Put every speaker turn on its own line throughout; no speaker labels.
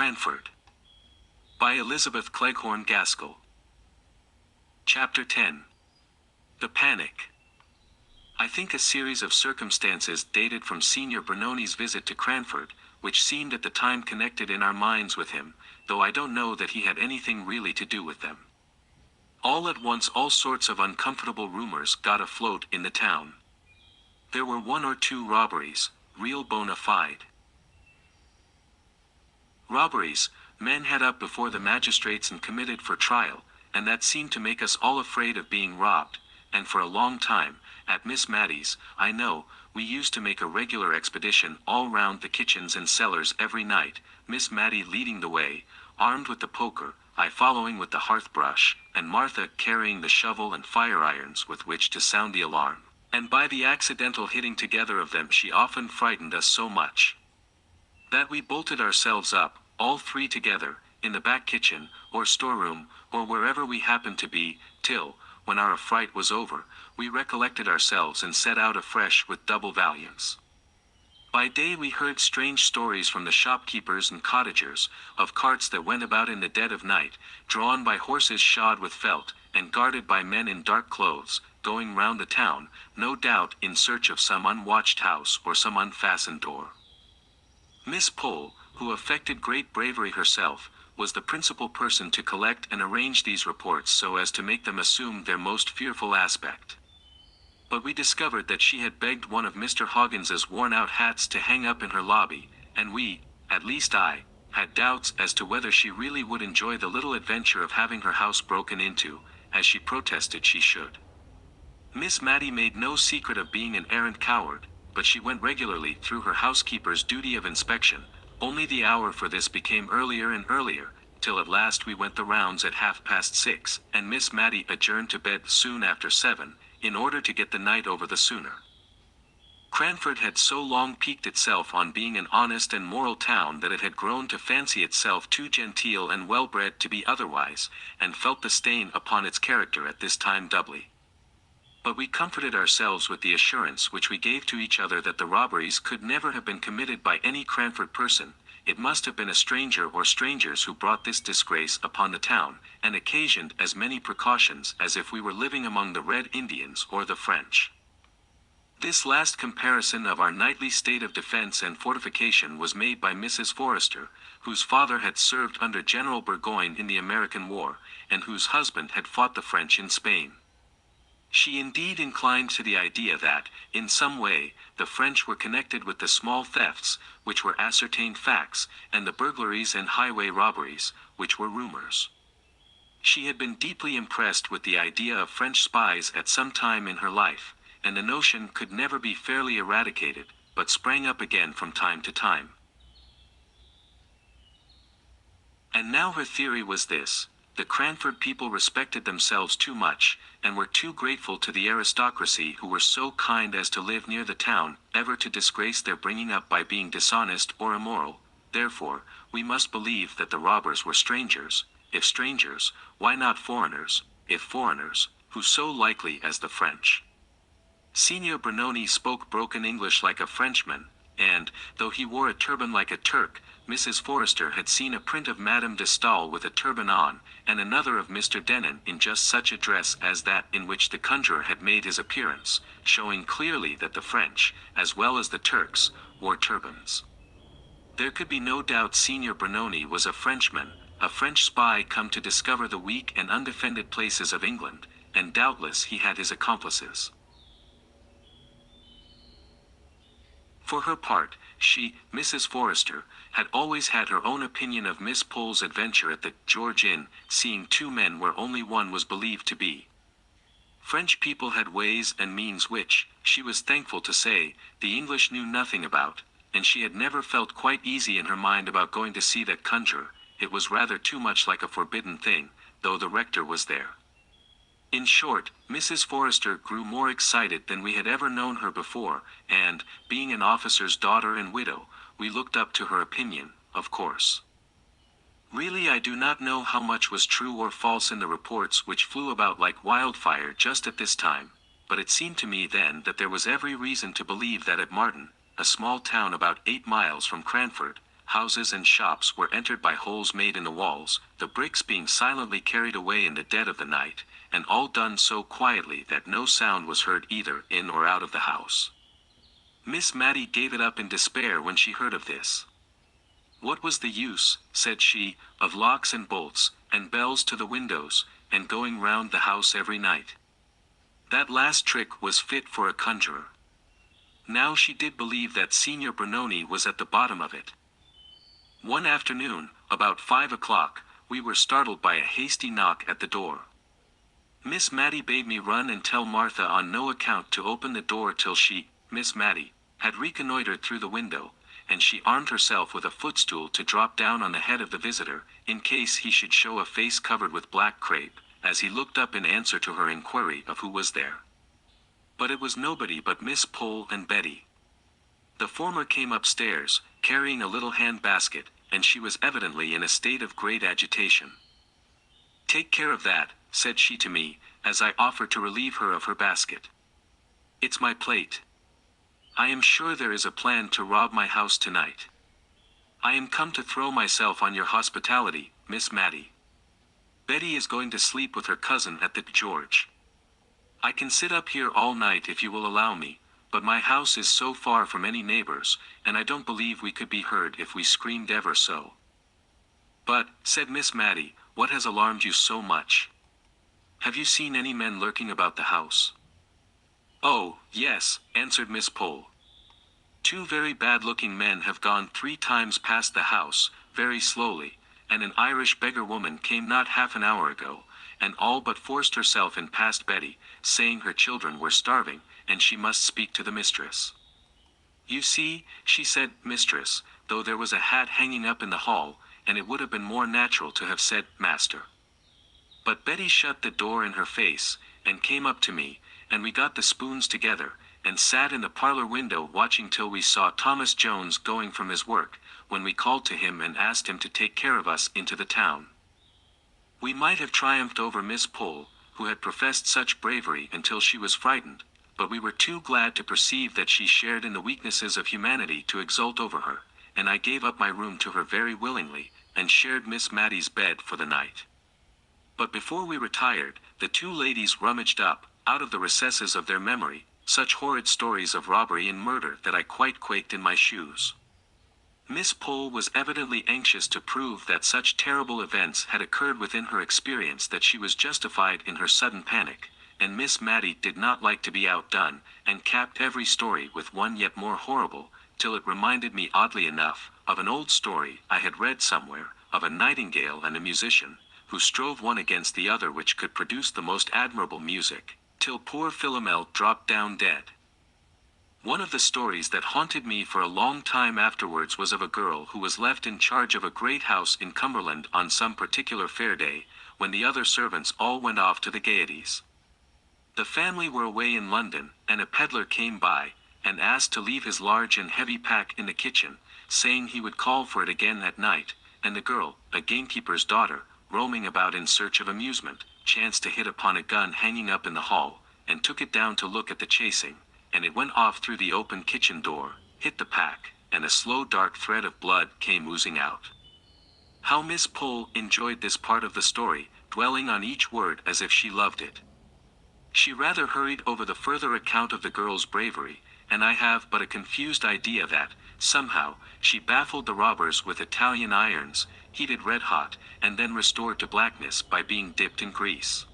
Cranford. By Elizabeth Cleghorn Gaskell. Chapter 10. The Panic. I think a series of circumstances dated from Signor Brunoni's visit to Cranford, which seemed at the time connected in our minds with him, though I don't know that he had anything really to do with them. All at once all sorts of uncomfortable rumors got afloat in the town. There were 1 or 2 robberies, real bona fide robberies, men had up before the magistrates and committed for trial, and that seemed to make us all afraid of being robbed, and for a long time, at Miss Mattie's, I know, we used to make a regular expedition all round the kitchens and cellars every night, Miss Mattie leading the way, armed with the poker, I following with the hearth brush, and Martha carrying the shovel and fire irons with which to sound the alarm, and by the accidental hitting together of them she often frightened us so much that we bolted ourselves up, all 3 together, in the back kitchen, or storeroom, or wherever we happened to be, till, when our affright was over, we recollected ourselves and set out afresh with double valiance. By day we heard strange stories from the shopkeepers and cottagers, of carts that went about in the dead of night, drawn by horses shod with felt, and guarded by men in dark clothes, going round the town, no doubt in search of some unwatched house or some unfastened door. Miss Pole, who affected great bravery herself, was the principal person to collect and arrange these reports so as to make them assume their most fearful aspect. But we discovered that she had begged one of Mr. Hoggins's worn-out hats to hang up in her lobby, and we, at least I, had doubts as to whether she really would enjoy the little adventure of having her house broken into, as she protested she should. Miss Mattie made no secret of being an arrant coward, but she went regularly through her housekeeper's duty of inspection, only the hour for this became earlier and earlier, till at last we went the rounds at 6:30, and Miss Mattie adjourned to bed soon after 7, in order to get the night over the sooner. Cranford had so long piqued itself on being an honest and moral town that it had grown to fancy itself too genteel and well-bred to be otherwise, and felt the stain upon its character at this time doubly. But we comforted ourselves with the assurance which we gave to each other that the robberies could never have been committed by any Cranford person. It must have been a stranger or strangers who brought this disgrace upon the town, and occasioned as many precautions as if we were living among the Red Indians or the French. This last comparison of our nightly state of defense and fortification was made by Mrs. Forrester, whose father had served under General Burgoyne in the American War, and whose husband had fought the French in Spain. She indeed inclined to the idea that, in some way, the French were connected with the small thefts, which were ascertained facts, and the burglaries and highway robberies, which were rumors. She had been deeply impressed with the idea of French spies at some time in her life, and the notion could never be fairly eradicated, but sprang up again from time to time. And now her theory was this: the Cranford people respected themselves too much, and were too grateful to the aristocracy who were so kind as to live near the town, ever to disgrace their bringing up by being dishonest or immoral. Therefore, we must believe that the robbers were strangers. If strangers, why not foreigners? If foreigners, who so likely as the French? Signor Brunoni spoke broken English like a Frenchman, and, though he wore a turban like a Turk, Mrs. Forrester had seen a print of Madame de Stael with a turban on, and another of Mr. Denon in just such a dress as that in which the conjurer had made his appearance, showing clearly that the French, as well as the Turks, wore turbans. There could be no doubt Signor Brunoni was a Frenchman, a French spy come to discover the weak and undefended places of England, and doubtless he had his accomplices. For her part, she, Mrs. Forrester, had always had her own opinion of Miss Pole's adventure at the George Inn, seeing 2 men where only one was believed to be. French people had ways and means which, she was thankful to say, the English knew nothing about, and she had never felt quite easy in her mind about going to see that conjurer. It was rather too much like a forbidden thing, though the rector was there. In short, Mrs. Forrester grew more excited than we had ever known her before, and, being an officer's daughter and widow, we looked up to her opinion, of course. Really, I do not know how much was true or false in the reports which flew about like wildfire just at this time, but it seemed to me then that there was every reason to believe that at Marton, a small town about 8 miles from Cranford, houses and shops were entered by holes made in the walls, the bricks being silently carried away in the dead of the night, and all done so quietly that no sound was heard either in or out of the house. Miss Matty gave it up in despair when she heard of this. "What was the use," said she, "of locks and bolts, and bells to the windows, and going round the house every night? That last trick was fit for a conjurer." Now she did believe that Signor Brunoni was at the bottom of it. One afternoon, about 5 o'clock, we were startled by a hasty knock at the door. Miss Matty bade me run and tell Martha on no account to open the door till she, Miss Matty, had reconnoitered through the window, and she armed herself with a footstool to drop down on the head of the visitor, in case he should show a face covered with black crape, as he looked up in answer to her inquiry of who was there. But it was nobody but Miss Pole and Betty. The former came upstairs, carrying a little hand basket, and she was evidently in a state of great agitation. "Take care of that," said she to me, as I offered to relieve her of her basket. "It's my plate. I am sure there is a plan to rob my house tonight. I am come to throw myself on your hospitality, Miss Matty. Betty is going to sleep with her cousin at the George. I can sit up here all night if you will allow me, but my house is so far from any neighbors, and I don't believe we could be heard if we screamed ever so." "But," said Miss Matty, "what has alarmed you so much? Have you seen any men lurking about the house?" "Oh, yes," answered Miss Pole. "Two very bad-looking men have gone 3 times past the house, very slowly, and an Irish beggar woman came not half an hour ago, and all but forced herself in past Betty, saying her children were starving, and she must speak to the mistress. You see, she said mistress, though there was a hat hanging up in the hall, and it would have been more natural to have said master. But Betty shut the door in her face, and came up to me, and we got the spoons together, and sat in the parlor window watching till we saw Thomas Jones going from his work, when we called to him and asked him to take care of us into the town. We might have triumphed over Miss Pole, who had professed such bravery until she was frightened, but we were too glad to perceive that she shared in the weaknesses of humanity to exult over her, and I gave up my room to her very willingly, and shared Miss Matty's bed for the night. But before we retired, the two ladies rummaged up, out of the recesses of their memory, such horrid stories of robbery and murder that I quite quaked in my shoes. Miss Pole was evidently anxious to prove that such terrible events had occurred within her experience that she was justified in her sudden panic, and Miss Matty did not like to be outdone, and capped every story with one yet more horrible, till it reminded me oddly enough, of an old story I had read somewhere, of a nightingale and a musician, who strove one against the other which could produce the most admirable music, till poor Philomel dropped down dead. One of the stories that haunted me for a long time afterwards was of a girl who was left in charge of a great house in Cumberland on some particular fair day, when the other servants all went off to the gaieties. The family were away in London, and a peddler came by, and asked to leave his large and heavy pack in the kitchen, saying he would call for it again at night, and the girl, a gamekeeper's daughter, roaming about in search of amusement, chanced to hit upon a gun hanging up in the hall, and took it down to look at the chasing, and it went off through the open kitchen door, hit the pack, and a slow dark thread of blood came oozing out. How Miss Pole enjoyed this part of the story, dwelling on each word as if she loved it. She rather hurried over the further account of the girl's bravery, and I have but a confused idea that, somehow, she baffled the robbers with Italian irons, heated red-hot, and then restored to blackness by being dipped in grease.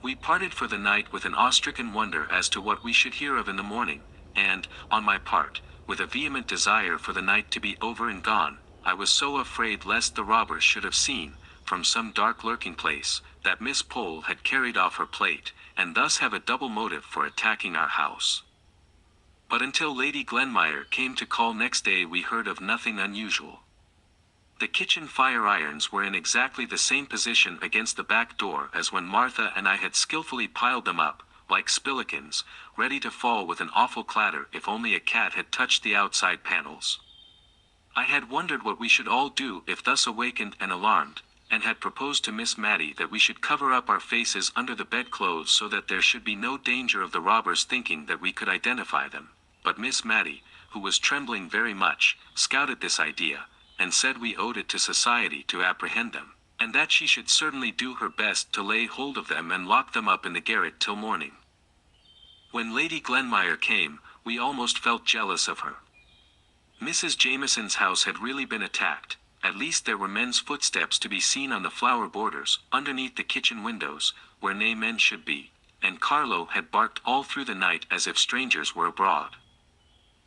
We parted for the night with an awe-stricken wonder as to what we should hear of in the morning, and, on my part, with a vehement desire for the night to be over and gone, I was so afraid lest the robbers should have seen, from some dark lurking place, that Miss Pole had carried off her plate, and thus have a double motive for attacking our house. But until Lady Glenmire came to call next day we heard of nothing unusual. The kitchen fire irons were in exactly the same position against the back door as when Martha and I had skillfully piled them up, like spillikins, ready to fall with an awful clatter if only a cat had touched the outside panels. I had wondered what we should all do if thus awakened and alarmed, and had proposed to Miss Matty that we should cover up our faces under the bedclothes so that there should be no danger of the robbers thinking that we could identify them, but Miss Matty, who was trembling very much, scouted this idea, and said we owed it to society to apprehend them, and that she should certainly do her best to lay hold of them and lock them up in the garret till morning. When Lady Glenmire came, we almost felt jealous of her. Mrs. Jameson's house had really been attacked. At least there were men's footsteps to be seen on the flower borders, underneath the kitchen windows, where nay men should be, and Carlo had barked all through the night as if strangers were abroad.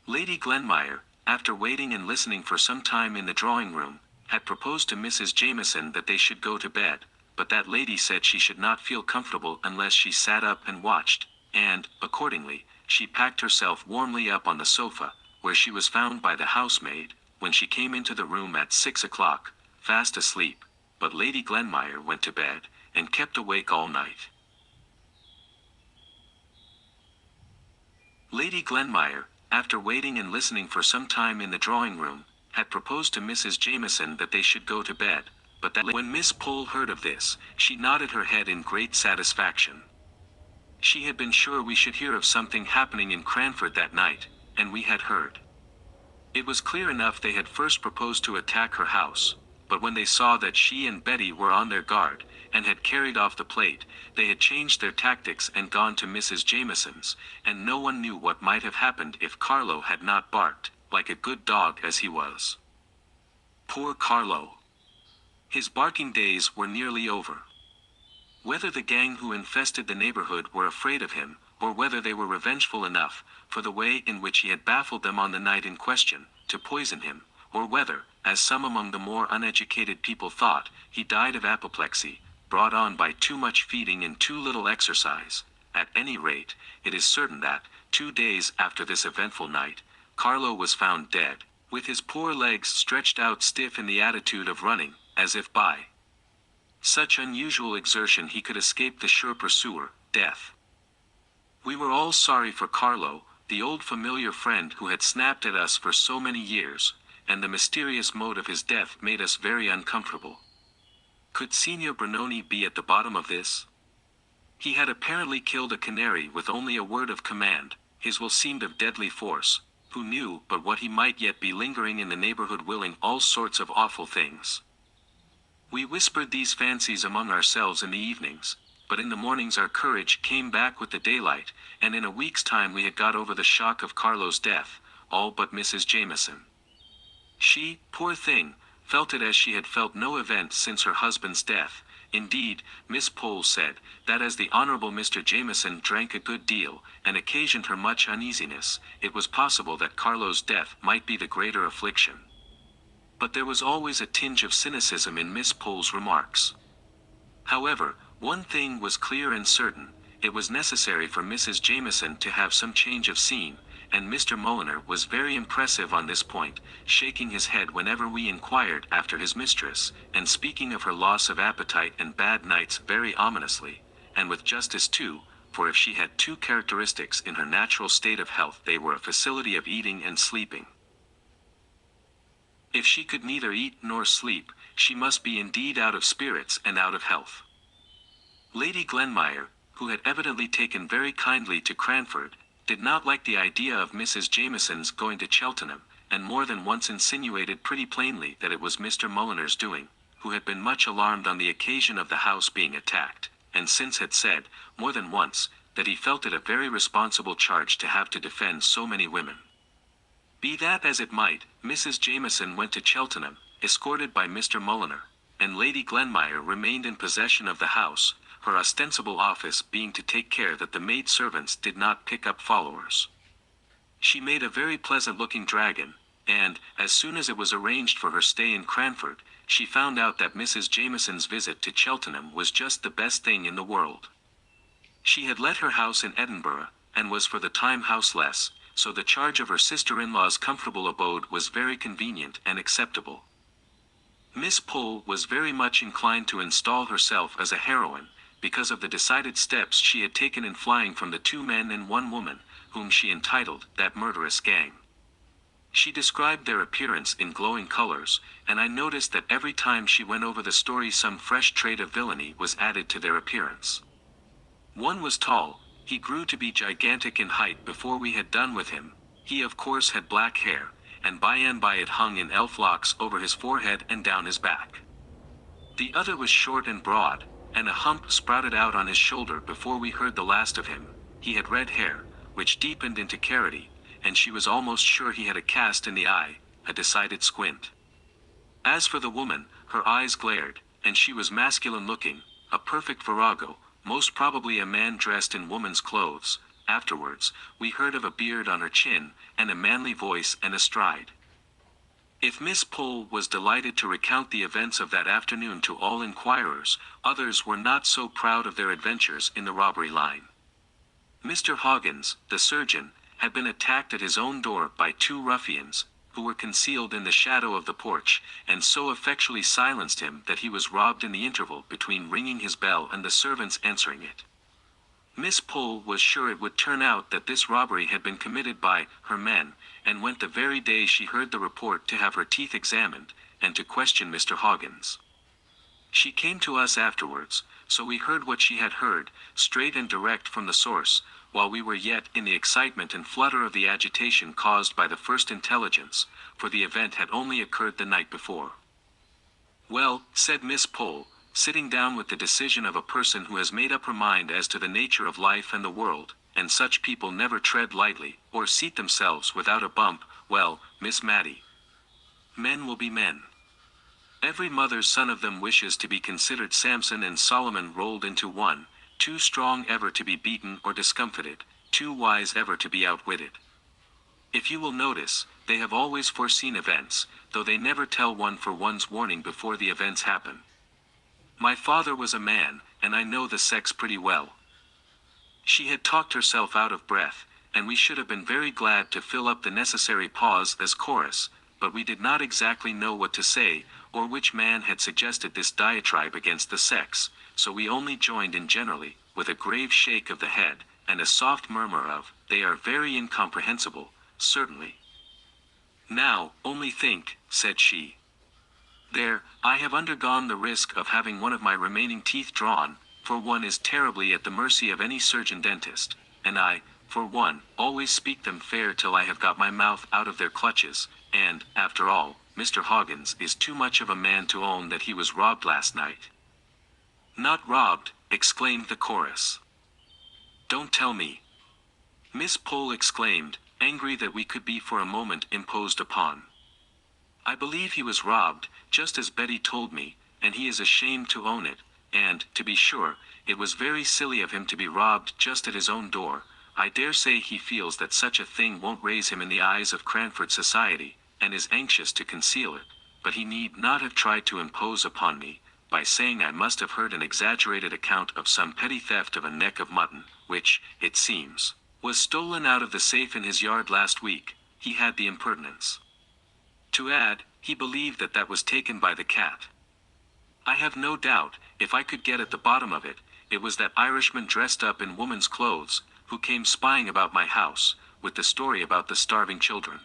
Lady Glenmire, after waiting and listening for some time in the drawing-room, had proposed to Mrs. Jameson that they should go to bed, but that lady said she should not feel comfortable unless she sat up and watched, and, accordingly, she packed herself warmly up on the sofa, where she was found by the housemaid, when she came into the room at 6 o'clock, fast asleep, but Lady Glenmire went to bed, and kept awake all night. Lady Glenmire, after waiting and listening for some time in the drawing-room, had proposed to Mrs. Jameson that they should go to bed, but that when Miss Pole heard of this, she nodded her head in great satisfaction. She had been sure we should hear of something happening in Cranford that night, and we had heard. It was clear enough they had first proposed to attack her house, but when they saw that she and Betty were on their guard, and had carried off the plate, they had changed their tactics and gone to Mrs. Jameson's, and no one knew what might have happened if Carlo had not barked, like a good dog as he was. Poor Carlo! His barking days were nearly over. Whether the gang who infested the neighborhood were afraid of him, or whether they were revengeful enough, for the way in which he had baffled them on the night in question, to poison him, or whether, as some among the more uneducated people thought, he died of apoplexy, brought on by too much feeding and too little exercise, at any rate, it is certain that, 2 days after this eventful night, Carlo was found dead, with his poor legs stretched out stiff in the attitude of running, as if by such unusual exertion he could escape the sure pursuer, death. We were all sorry for Carlo, the old familiar friend who had snapped at us for so many years, and the mysterious mode of his death made us very uncomfortable. Could Signor Brunoni be at the bottom of this? He had apparently killed a canary with only a word of command. His will seemed of deadly force. Who knew but what he might yet be lingering in the neighborhood willing all sorts of awful things? We whispered these fancies among ourselves in the evenings, but in the mornings our courage came back with the daylight, and in a week's time we had got over the shock of Carlo's death, all but Mrs. Jameson. She, poor thing, felt it as she had felt no event since her husband's death. Indeed, Miss Pole said, that as the Honorable Mr. Jameson drank a good deal, and occasioned her much uneasiness, it was possible that Carlo's death might be the greater affliction. But there was always a tinge of cynicism in Miss Pole's remarks. However, one thing was clear and certain, it was necessary for Mrs. Jameson to have some change of scene, and Mr. Mulliner was very impressive on this point, shaking his head whenever we inquired after his mistress, and speaking of her loss of appetite and bad nights very ominously, and with justice too, for if she had two characteristics in her natural state of health they were a facility of eating and sleeping. If she could neither eat nor sleep, she must be indeed out of spirits and out of health. Lady Glenmire, who had evidently taken very kindly to Cranford, did not like the idea of Mrs. Jameson's going to Cheltenham, and more than once insinuated pretty plainly that it was Mr. Mulliner's doing, who had been much alarmed on the occasion of the house being attacked, and since had said, more than once, that he felt it a very responsible charge to have to defend so many women. Be that as it might, Mrs. Jameson went to Cheltenham, escorted by Mr. Mulliner, and Lady Glenmire remained in possession of the house, her ostensible office being to take care that the maid-servants did not pick up followers. She made a very pleasant-looking dragon, and, as soon as it was arranged for her stay in Cranford, she found out that Mrs. Jameson's visit to Cheltenham was just the best thing in the world. She had let her house in Edinburgh, and was for the time houseless, so the charge of her sister-in-law's comfortable abode was very convenient and acceptable. Miss Pole was very much inclined to install herself as a heroine, because of the decided steps she had taken in flying from the 2 men and 1 woman, whom she entitled that murderous gang. She described their appearance in glowing colors, and I noticed that every time she went over the story some fresh trait of villainy was added to their appearance. One was tall. He grew to be gigantic in height before we had done with him. He of course had black hair, and by it hung in elf locks over his forehead and down his back. The other was short and broad, and a hump sprouted out on his shoulder before we heard the last of him. He had red hair, which deepened into carroty, and she was almost sure he had a cast in the eye, a decided squint. As for the woman, her eyes glared, and she was masculine-looking, a perfect virago, most probably a man dressed in woman's clothes. Afterwards, we heard of a beard on her chin, and a manly voice and a stride. If Miss Pole was delighted to recount the events of that afternoon to all inquirers, others were not so proud of their adventures in the robbery line. Mr. Hoggins, the surgeon, had been attacked at his own door by two ruffians, who were concealed in the shadow of the porch, and so effectually silenced him that he was robbed in the interval between ringing his bell and the servants answering it. Miss Pole was sure it would turn out that this robbery had been committed by her men, and went the very day she heard the report to have her teeth examined, and to question Mr. Hoggins. She came to us afterwards, so we heard what she had heard, straight and direct from the source, while we were yet in the excitement and flutter of the agitation caused by the first intelligence, for the event had only occurred the night before. "Well," said Miss Pole, sitting down with the decision of a person who has made up her mind as to the nature of life and the world, and such people never tread lightly, or seat themselves without a bump, "well, Miss Matty, men will be men. Every mother's son of them wishes to be considered Samson and Solomon rolled into one, too strong ever to be beaten or discomfited, too wise ever to be outwitted. If you will notice, they have always foreseen events, though they never tell one for one's warning before the events happen. My father was a man, and I know the sex pretty well." She had talked herself out of breath, and we should have been very glad to fill up the necessary pause as chorus, but we did not exactly know what to say, or which man had suggested this diatribe against the sex, so we only joined in generally, with a grave shake of the head, and a soft murmur of, "They are very incomprehensible, certainly." "Now, only think," said she. "There, I have undergone the risk of having one of my remaining teeth drawn, for one is terribly at the mercy of any surgeon-dentist, and I, for one, always speak them fair till I have got my mouth out of their clutches, and, after all, Mr. Hoggins is too much of a man to own that he was robbed last night." "Not robbed," exclaimed the chorus. "Don't tell me!" Miss Pole exclaimed, angry that we could be for a moment imposed upon. "I believe he was robbed, just as Betty told me, and he is ashamed to own it, and, to be sure, it was very silly of him to be robbed just at his own door. I dare say he feels that such a thing won't raise him in the eyes of Cranford society, and is anxious to conceal it, but he need not have tried to impose upon me, by saying I must have heard an exaggerated account of some petty theft of a neck of mutton, which, it seems, was stolen out of the safe in his yard last week. He had the impertinence to add, he believed that that was taken by the cat. I have no doubt, if I could get at the bottom of it, it was that Irishman dressed up in woman's clothes, who came spying about my house, with the story about the starving children.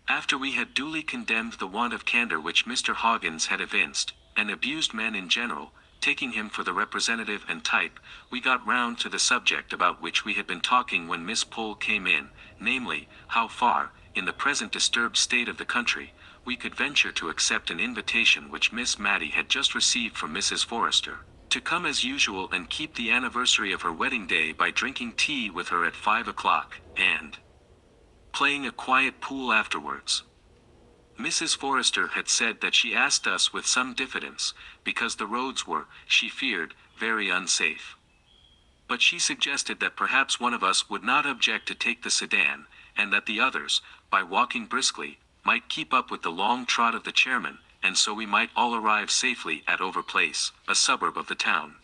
After we had duly condemned the want of candor which Mr. Hoggins had evinced, and abused men in general, taking him for the representative and type, we got round to the subject about which we had been talking when Miss Pole came in, namely, how far, in the present disturbed state of the country, we could venture to accept an invitation which Miss Matty had just received from Mrs. Forrester, to come as usual and keep the anniversary of her wedding day by drinking tea with her at 5 o'clock, and playing a quiet pool afterwards. Mrs. Forrester had said that she asked us with some diffidence, because the roads were, she feared, very unsafe. But she suggested that perhaps one of us would not object to take the sedan, and that the others, by walking briskly, might keep up with the long trot of the chairman, and so we might all arrive safely at Over Place, a suburb of the town.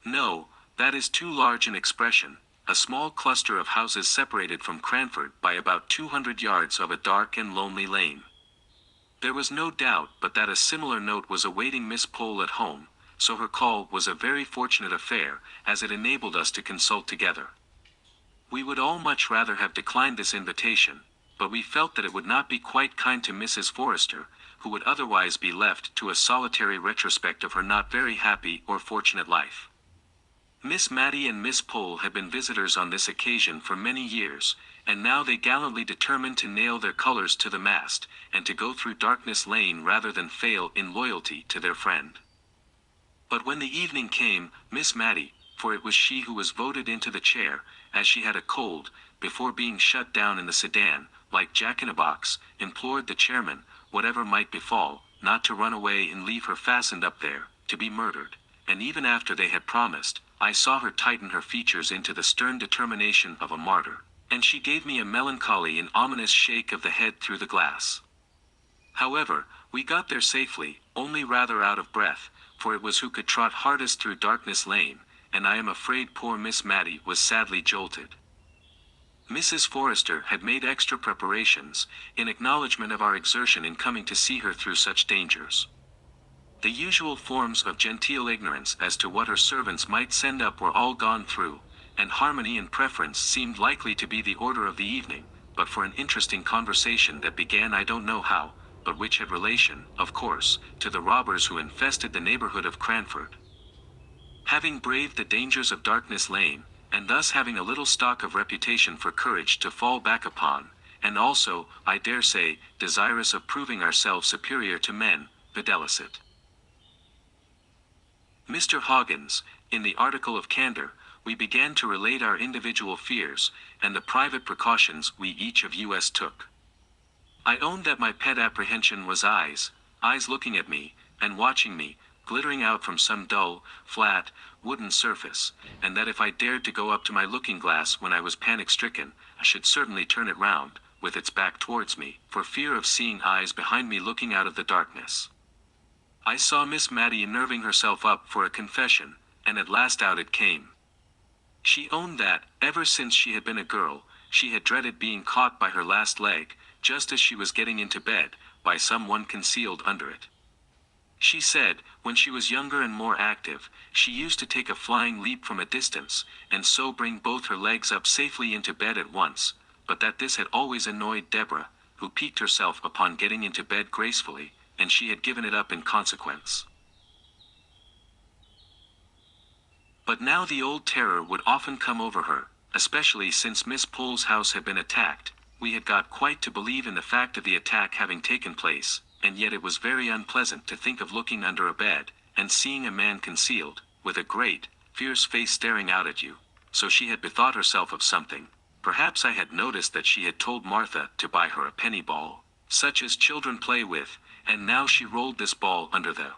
"No, that is too large an expression, a small cluster of houses separated from Cranford by about 200 yards of a dark and lonely lane." There was no doubt but that a similar note was awaiting Miss Pole at home, so her call was a very fortunate affair, as it enabled us to consult together. We would all much rather have declined this invitation, but we felt that it would not be quite kind to Mrs. Forrester, who would otherwise be left to a solitary retrospect of her not very happy or fortunate life. Miss Matty and Miss Pole had been visitors on this occasion for many years, and now they gallantly determined to nail their colors to the mast, and to go through Darkness Lane rather than fail in loyalty to their friend. But when the evening came, Miss Matty, for it was she who was voted into the chair, as she had a cold, before being shut down in the sedan, like Jack-in-a-Box, implored the chairman, whatever might befall, not to run away and leave her fastened up there, to be murdered. And even after they had promised, I saw her tighten her features into the stern determination of a martyr, and she gave me a melancholy and ominous shake of the head through the glass. However, we got there safely, only rather out of breath, for it was who could trot hardest through Darkness Lane, and I am afraid poor Miss Matty was sadly jolted. Mrs. Forrester had made extra preparations, in acknowledgment of our exertion in coming to see her through such dangers. The usual forms of genteel ignorance as to what her servants might send up were all gone through, and harmony and preference seemed likely to be the order of the evening, but for an interesting conversation that began I don't know how, but which had relation, of course, to the robbers who infested the neighborhood of Cranford. Having braved the dangers of Darkness Lane, and thus having a little stock of reputation for courage to fall back upon, and also, I dare say, desirous of proving ourselves superior to men, videlicet. Mr. Hoggins, in the article of candor, we began to relate our individual fears, and the private precautions we each of us took. I owned that my pet apprehension was eyes looking at me, and watching me, glittering out from some dull, flat, wooden surface, and that if I dared to go up to my looking-glass when I was panic-stricken, I should certainly turn it round, with its back towards me, for fear of seeing eyes behind me looking out of the darkness. I saw Miss Matty nerving herself up for a confession, and at last out it came. She owned that, ever since she had been a girl, she had dreaded being caught by her last leg, just as she was getting into bed, by some one concealed under it. She said, when she was younger and more active, she used to take a flying leap from a distance, and so bring both her legs up safely into bed at once, but that this had always annoyed Deborah, who piqued herself upon getting into bed gracefully, and she had given it up in consequence. But now the old terror would often come over her, especially since Miss Pole's house had been attacked. We had got quite to believe in the fact of the attack having taken place, and yet it was very unpleasant to think of looking under a bed, and seeing a man concealed, with a great, fierce face staring out at you. So she had bethought herself of something. Perhaps I had noticed that she had told Martha to buy her a penny ball, such as children play with, and now she rolled this ball under the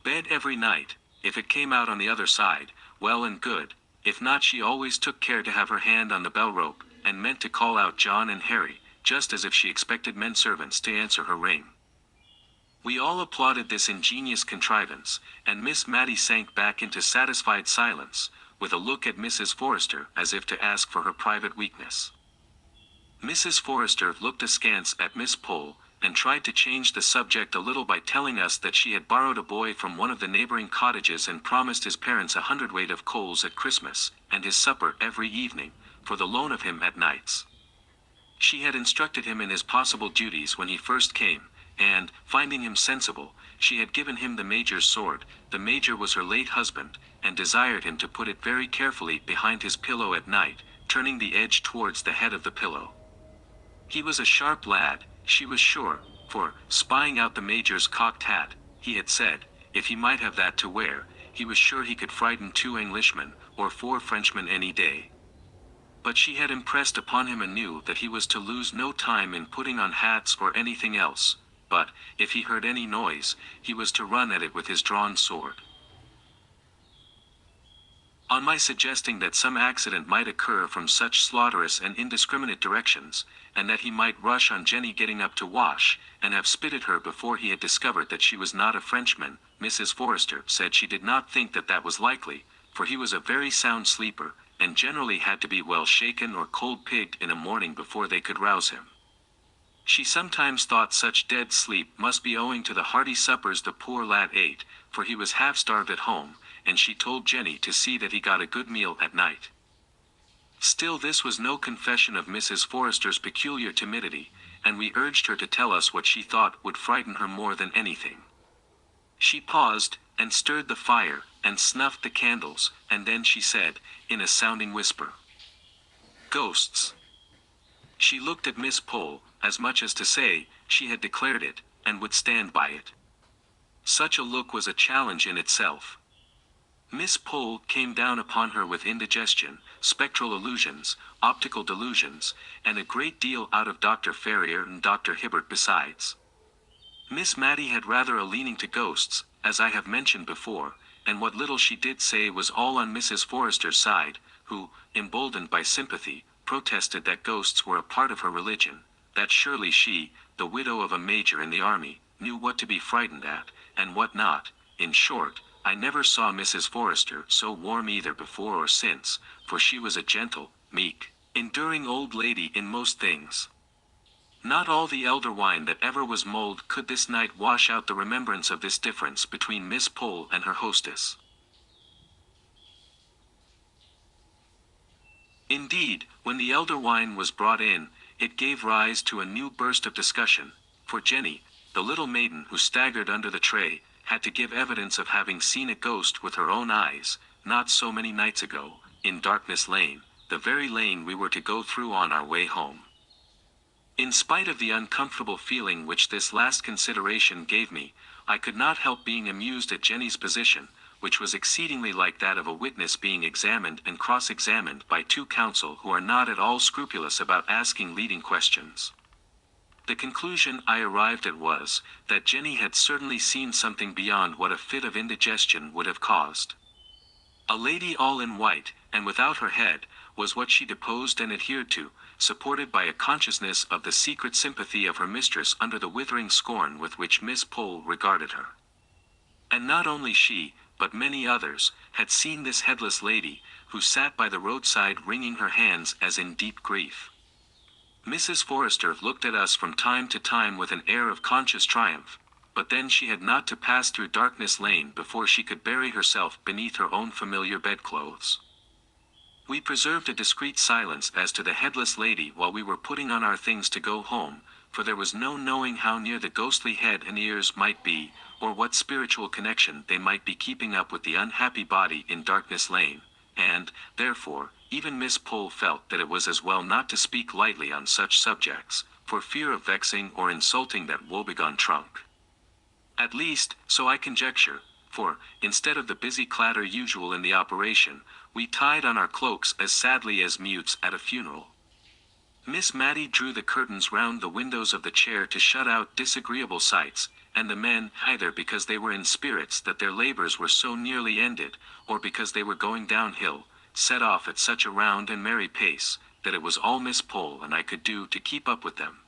bed every night. If it came out on the other side, well and good. If not, she always took care to have her hand on the bell rope, and meant to call out John and Harry, just as if she expected men servants to answer her ring. We all applauded this ingenious contrivance, and Miss Matty sank back into satisfied silence, with a look at Mrs. Forrester as if to ask for her private weakness. Mrs. Forrester looked askance at Miss Pole, and tried to change the subject a little by telling us that she had borrowed a boy from one of the neighboring cottages and promised his parents 100 of coals at Christmas, and his supper every evening, for the loan of him at nights. She had instructed him in his possible duties when he first came, and, finding him sensible, she had given him the Major's sword. The Major was her late husband, and desired him to put it very carefully behind his pillow at night, turning the edge towards the head of the pillow. He was a sharp lad, she was sure, for, spying out the Major's cocked hat, he had said, if he might have that to wear, he was sure he could frighten 2 Englishmen, or 4 Frenchmen any day. But she had impressed upon him anew that he was to lose no time in putting on hats or anything else, but, if he heard any noise, he was to run at it with his drawn sword. On my suggesting that some accident might occur from such slaughterous and indiscriminate directions, and that he might rush on Jenny getting up to wash, and have spitted her before he had discovered that she was not a Frenchman, Mrs. Forrester said she did not think that that was likely, for he was a very sound sleeper, and generally had to be well shaken or cold-pigged in a morning before they could rouse him. She sometimes thought such dead sleep must be owing to the hearty suppers the poor lad ate, for he was half-starved at home, and she told Jenny to see that he got a good meal at night. Still, this was no confession of Mrs. Forrester's peculiar timidity, and we urged her to tell us what she thought would frighten her more than anything. She paused, and stirred the fire, and snuffed the candles, and then she said, in a sounding whisper, "Ghosts." She looked at Miss Pole, as much as to say, she had declared it, and would stand by it. Such a look was a challenge in itself. Miss Pole came down upon her with indigestion, spectral illusions, optical delusions, and a great deal out of Dr. Ferrier and Dr. Hibbert besides. Miss Matty had rather a leaning to ghosts, as I have mentioned before, and what little she did say was all on Mrs. Forrester's side, who, emboldened by sympathy, protested that ghosts were a part of her religion, that surely she, the widow of a major in the army, knew what to be frightened at, and what not. In short, I never saw Mrs. Forrester so warm either before or since, for she was a gentle, meek, enduring old lady in most things. Not all the elder wine that ever was mulled could this night wash out the remembrance of this difference between Miss Pole and her hostess. Indeed, when the elder wine was brought in, it gave rise to a new burst of discussion, for Jenny, the little maiden who staggered under the tray, had to give evidence of having seen a ghost with her own eyes, not so many nights ago, in Darkness Lane, the very lane we were to go through on our way home. In spite of the uncomfortable feeling which this last consideration gave me, I could not help being amused at Jenny's position, which was exceedingly like that of a witness being examined and cross-examined by two counsel who are not at all scrupulous about asking leading questions. The conclusion I arrived at was, that Jenny had certainly seen something beyond what a fit of indigestion would have caused. A lady all in white, and without her head, was what she deposed and adhered to, supported by a consciousness of the secret sympathy of her mistress under the withering scorn with which Miss Pole regarded her. And not only she, but many others, had seen this headless lady, who sat by the roadside wringing her hands as in deep grief. Mrs. Forrester looked at us from time to time with an air of conscious triumph, but then she had not to pass through Darkness Lane before she could bury herself beneath her own familiar bedclothes. We preserved a discreet silence as to the headless lady while we were putting on our things to go home, for there was no knowing how near the ghostly head and ears might be, or what spiritual connection they might be keeping up with the unhappy body in Darkness Lane, and, therefore, even Miss Pole felt that it was as well not to speak lightly on such subjects, for fear of vexing or insulting that woebegone trunk. At least, so I conjecture, for, instead of the busy clatter usual in the operation, we tied on our cloaks as sadly as mutes at a funeral. Miss Matty drew the curtains round the windows of the chair to shut out disagreeable sights, and the men, either because they were in spirits that their labors were so nearly ended, or because they were going downhill, set off at such a round and merry pace, that it was all Miss Pole and I could do to keep up with them.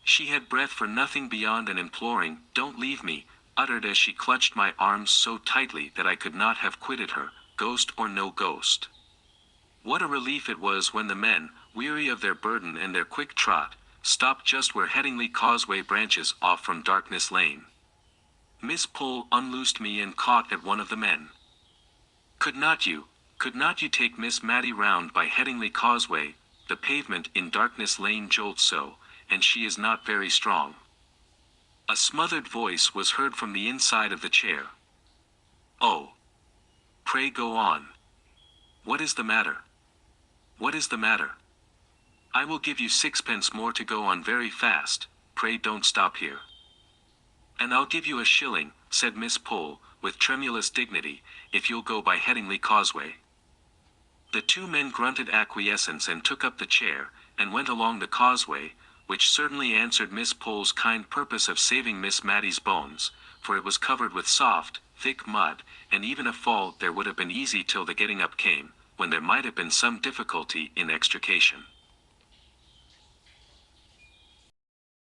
She had breath for nothing beyond an imploring, "Don't leave me," uttered as she clutched my arms so tightly that I could not have quitted her, ghost or no ghost. What a relief it was when the men, weary of their burden and their quick trot, stopped just where Headingley Causeway branches off from Darkness Lane. Miss Pole unloosed me and caught at one of the men. Could not you take Miss Matty round by Headingley Causeway? The pavement in Darkness Lane jolts so, and she is not very strong." A smothered voice was heard from the inside of the chair. "Oh! Pray go on. What is the matter? What is the matter? I will give you 6 pence more to go on very fast, pray don't stop here." "And I'll give you a shilling," said Miss Pole, with tremulous dignity, "if you'll go by Headingley Causeway." The two men grunted acquiescence and took up the chair, and went along the causeway, which certainly answered Miss Pole's kind purpose of saving Miss Matty's bones, for it was covered with soft, thick mud, and even a fall there would have been easy till the getting up came, when there might have been some difficulty in extrication.